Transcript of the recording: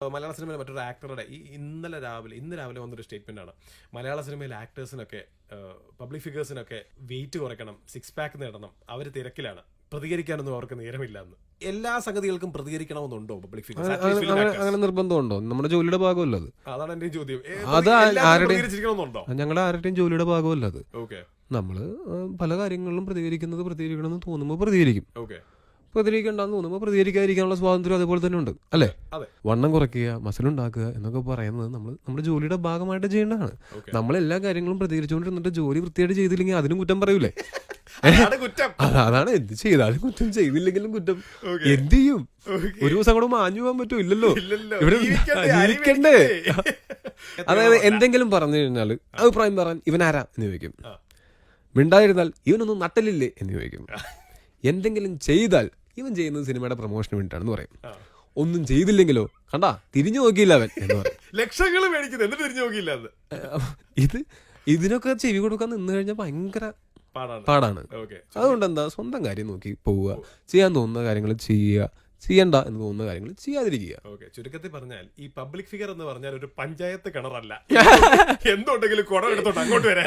മലയാള സിനിമയിലെ മറ്റൊരു ആക്ടറുടെ ഇന്ന് രാവിലെ വന്നൊരു സ്റ്റേറ്റ്മെന്റ് ആണ്. മലയാള സിനിമയിലെ ആക്ടേഴ്സിനൊക്കെ പബ്ലിക് ഫിഗേഴ്സിനൊക്കെ വെയിറ്റ് കുറയ്ക്കണം, 6 പാക്ക് നേടണം, അവർ തിരക്കിലാണ്, പ്രതികരിക്കാനൊന്നും അവർക്ക് നേരമില്ല എന്ന്. എല്ലാ സംഗതികൾക്കും പ്രതികരിക്കണമെന്നുണ്ടോ പബ്ലിക് ഫിഗേഴ്സ്? അങ്ങനെ നിർബന്ധമുണ്ടോ? നമ്മുടെ ജോലിയുടെ ഭാഗമല്ല അത്. അതാണ് എന്റെ ചോദ്യം. അത് പ്രതികരിച്ചിരിക്കണമെന്നുണ്ടോ? ഞങ്ങളുടെ ആരുടെയും ജോലിയുടെ ഭാഗമല്ല അത്. ഓക്കെ, നമ്മള് പല കാര്യങ്ങളിലും പ്രതികരിക്കണമെന്ന് തോന്നുമ്പോൾ പ്രതികരിക്കും. ഓക്കെ, പ്രതികരിക്കണ്ടെന്ന് തോന്നുമ്പോൾ പ്രതികരിക്കാതിരിക്കാനുള്ള സ്വാതന്ത്ര്യം അതുപോലെ തന്നെ ഉണ്ട് അല്ലേ? വണ്ണം കുറയ്ക്കുക, മസിലുണ്ടാക്കുക എന്നൊക്കെ പറയുന്നത് നമ്മുടെ ജോലിയുടെ ഭാഗമായിട്ട് ചെയ്യേണ്ടതാണ്. നമ്മളെല്ലാ കാര്യങ്ങളും പ്രതികരിച്ചുകൊണ്ടിരുന്നിട്ട് ജോലി വൃത്തിയായിട്ട് ചെയ്തില്ലെങ്കിൽ അതിനും കുറ്റം പറയൂലേ? അതാണ്, എന്ത് ചെയ്താലും കുറ്റം, ചെയ്തില്ലെങ്കിലും കുറ്റം. എന്ത് ചെയ്യും? ഒരു ദിവസം കൂടെ മാഞ്ഞു പോകാൻ പറ്റുമോ? ഇല്ലല്ലോ. ഇവിടെ ജീവിക്കണ്ടേ? അതായത് എന്തെങ്കിലും പറഞ്ഞു കഴിഞ്ഞാൽ അഭിപ്രായം പറയാൻ ഇവനാരാ എന്ന് ചോദിക്കും. മിണ്ടായിരുന്നാൽ ഇവനൊന്നും നട്ടലില്ലേ എന്ന് ചോദിക്കും. എന്തെങ്കിലും ചെയ്താൽ ഇവൻ ചെയ്യുന്നത് സിനിമയുടെ പ്രൊമോഷന് വേണ്ടിയിട്ടാണെന്ന് പറയും. ഒന്നും ചെയ്തില്ലെങ്കിലോ കണ്ടാ തിരിഞ്ഞു നോക്കിയില്ല അവൻ എന്ന് പറയും. ലക്ഷങ്ങൾ മേടിക്കുന്നത് എന്നിട്ട് തിരിഞ്ഞു നോക്കിയില്ല. ഇതിനൊക്കെ ചെവി കൊടുക്കാൻ നിന്ന് കഴിഞ്ഞാൽ ഭയങ്കര പാടാണ്. അതുകൊണ്ട് എന്താ, സ്വന്തം കാര്യം നോക്കി പോവുക, ചെയ്യാൻ തോന്നുന്ന കാര്യങ്ങൾ ചെയ്യുക, ചെയ്യണ്ട എന്ന് തോന്നുന്ന കാര്യങ്ങൾ ചെയ്യാതിരിക്കുക. ചുരുക്കത്തിൽ പറഞ്ഞാൽ ഈ പബ്ലിക് ഫിഗർ എന്ന് പറഞ്ഞാൽ ഒരു പഞ്ചായത്ത് കിണറല്ല. എന്തുണ്ടെങ്കിലും കുടം എടുത്തോണ്ട് അങ്ങോട്ട് വരാൻ.